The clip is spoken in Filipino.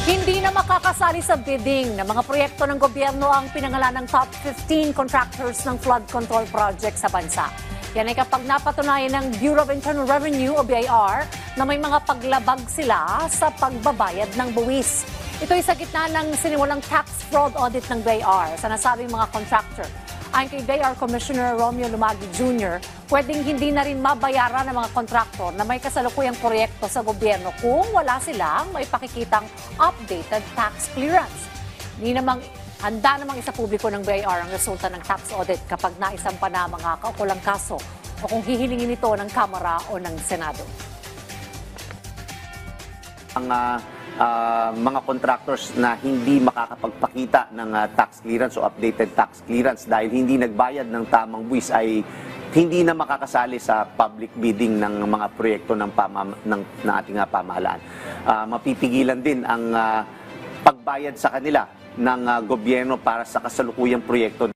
Hindi na makakasali sa bidding ng mga proyekto ng gobyerno ang pinangalan ng top 15 contractors ng flood control project sa bansa. Yan ay kapag napatunayan ng Bureau of Internal Revenue o BIR na may mga paglabag sila sa pagbabayad ng buwis. Ito ay sa gitna ng sinimulang tax fraud audit ng BIR sa nasabing mga contractor. Ayon kay BIR Commissioner Romeo Lumagi Jr., pwedeng hindi na rin mabayaran ng mga kontraktor na may kasalukuyang proyekto sa gobyerno kung wala silang may pakikitang updated tax clearance. Handa namang isa publiko ng BIR ang resulta ng tax audit kapag naisampa na mga kaukulang kaso o kung hihilingin ito ng Kamara o ng Senado. Ang mga contractors na hindi makakapagpakita ng tax clearance o updated tax clearance dahil hindi nagbayad ng tamang buwis ay hindi na makakasali sa public bidding ng mga proyekto ng ating pamahalaan. Mapipigilan din ang pagbayad sa kanila ng gobyerno para sa kasalukuyang proyekto.